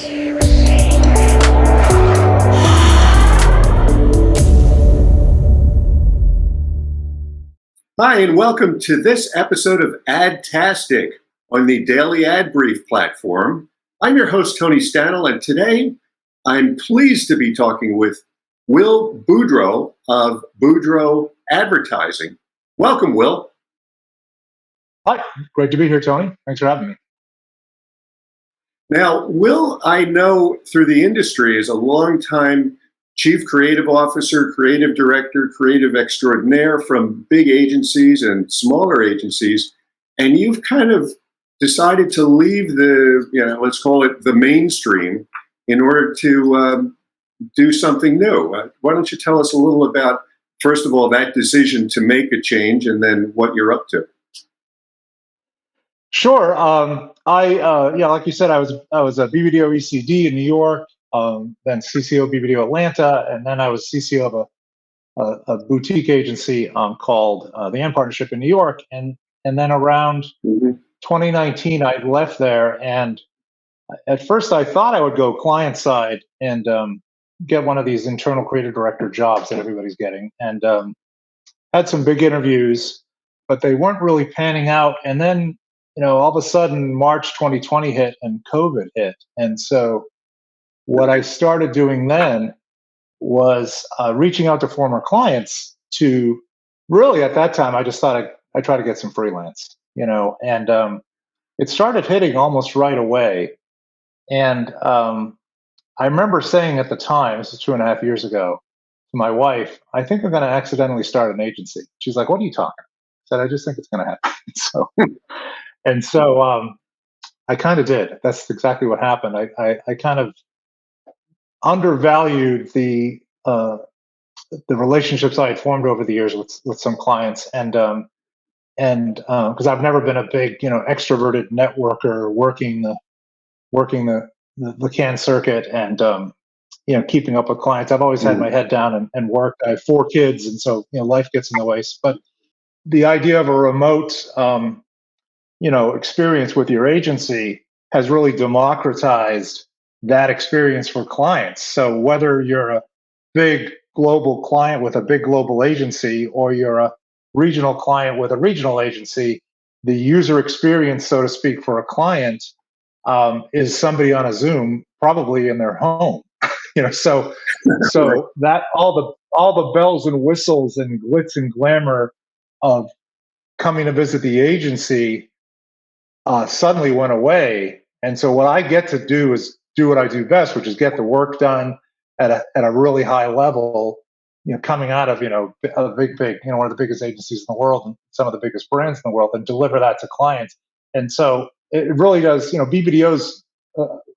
Hi, and welcome to this episode of AdTastic on the Daily Ad Brief platform. I'm your host, Tony Stanel, and today I'm pleased to be talking with Wil Boudreau of Boudreau Advertising. Welcome, Wil. Hi, great to be here, Tony. Thanks for having me. Now, Wil, I know through the industry is a longtime Chief Creative Officer, Creative Director, Creative Extraordinaire from big agencies and smaller agencies, and you've kind of decided to leave the, let's call it the mainstream in order to do something new. Why don't you tell us a little about, first of all, that decision to make a change and then what you're up to? Sure. Like you said, I was a BBDO ECD in New York, then CCO BBDO Atlanta, and then I was CCO of a boutique agency called the End Partnership in New York, and then around 2019, I left there, and at first I thought I would go client side and get one of these internal creative director jobs that everybody's getting, and had some big interviews, but they weren't really panning out, and then all of a sudden March 2020 hit and COVID hit, and so what I started doing then was reaching out to former clients to really, at that time, I just thought I'd try to get some freelance, and it started hitting almost right away. And I remember saying at the time, this is 2.5 years ago, to my wife, I think I'm going to accidentally start an agency. She's like, "What are you talking about?" I said, "I just think it's going to happen." So I kind of did. That's exactly what happened. I kind of undervalued the relationships I had formed over the years with some clients, and because I've never been a big extroverted networker, working the can circuit and keeping up with clients. I've always had my head down and worked. I have 4 kids, and so life gets in the way. But the idea of a remote experience with your agency has really democratized that experience for clients. So whether you're a big global client with a big global agency or you're a regional client with a regional agency, the user experience, so to speak, for a client is somebody on a Zoom, probably in their home. So that all the bells and whistles and glitz and glamour of coming to visit the agency suddenly went away. And so what I get to do is do what I do best, which is get the work done at a really high level, coming out of, a big, one of the biggest agencies in the world and some of the biggest brands in the world, and deliver that to clients. And so it really does, BBDO's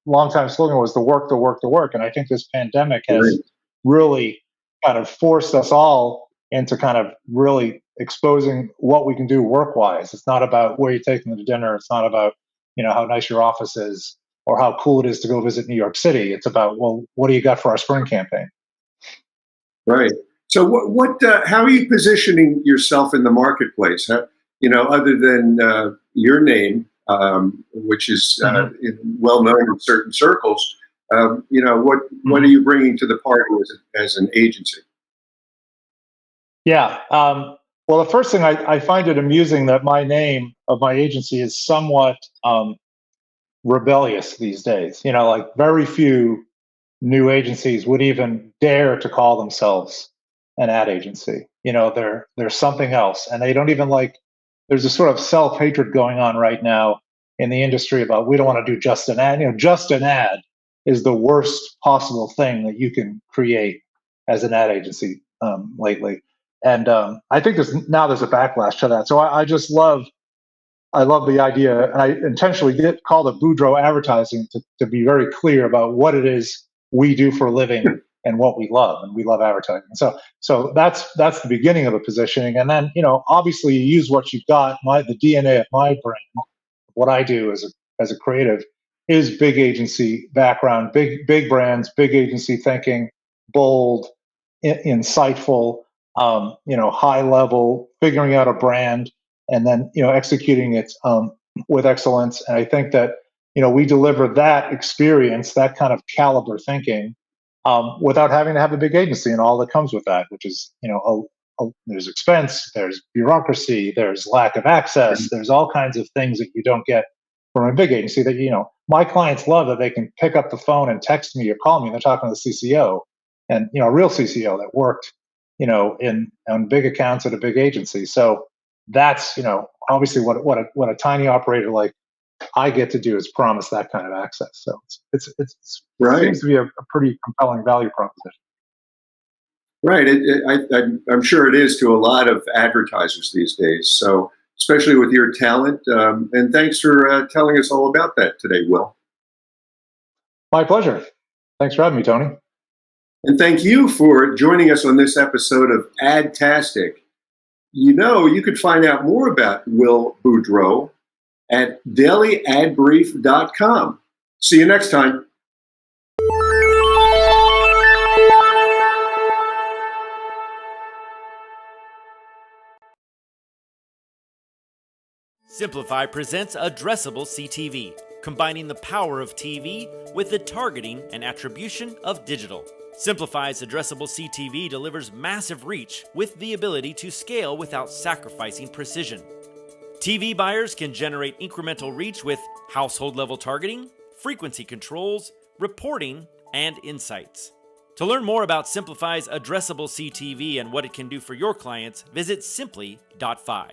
longtime slogan was the work, the work, the work. And I think this pandemic has really kind of forced us all into kind of really exposing what we can do work-wise. It's not about where you're taking them to dinner. It's not about, how nice your office is or how cool it is to go visit New York City. It's about, well, what do you got for our spring campaign? Right. So how are you positioning yourself in the marketplace? Other than your name, which is well known in certain circles, what are you bringing to the party as an agency? Yeah. Well, the first thing I find it amusing that my name of my agency is somewhat rebellious these days. Like very few new agencies would even dare to call themselves an ad agency. They're something else, and they don't even like. There's a sort of self-hatred going on right now in the industry about we don't want to do just an ad. Just an ad is the worst possible thing that you can create as an ad agency lately. And I think there's a backlash to that. So I love the idea, and I intentionally did call it Boudreau Advertising to be very clear about what it is we do for a living and what we love, and we love advertising. So that's the beginning of the positioning, and then obviously you use what you've got. The DNA of my brand, what I do as a creative, is big agency background, big brands, big agency thinking, bold, insightful. High level, figuring out a brand and then executing it with excellence. And I think that we deliver that experience, that kind of caliber thinking, without having to have a big agency and all that comes with that, which is, there's expense, there's bureaucracy, there's lack of access, there's all kinds of things that you don't get from a big agency that, my clients love that they can pick up the phone and text me or call me and they're talking to the CCO and, a real CCO that worked, on big accounts at a big agency. So that's, obviously what a tiny operator like I get to do is promise that kind of access. So it Right. seems to be a pretty compelling value proposition. Right. I'm sure it is to a lot of advertisers these days. So, especially with your talent. And thanks for telling us all about that today, Wil. My pleasure. Thanks for having me, Tony. And thank you for joining us on this episode of AdTastic. You could find out more about Wil Boudreau at dailyadbrief.com. See you next time. Simplify presents Addressable CTV, combining the power of TV with the targeting and attribution of digital. Simplify's Addressable CTV delivers massive reach with the ability to scale without sacrificing precision. TV buyers can generate incremental reach with household-level targeting, frequency controls, reporting, and insights. To learn more about Simplify's Addressable CTV and what it can do for your clients, visit simply.fi.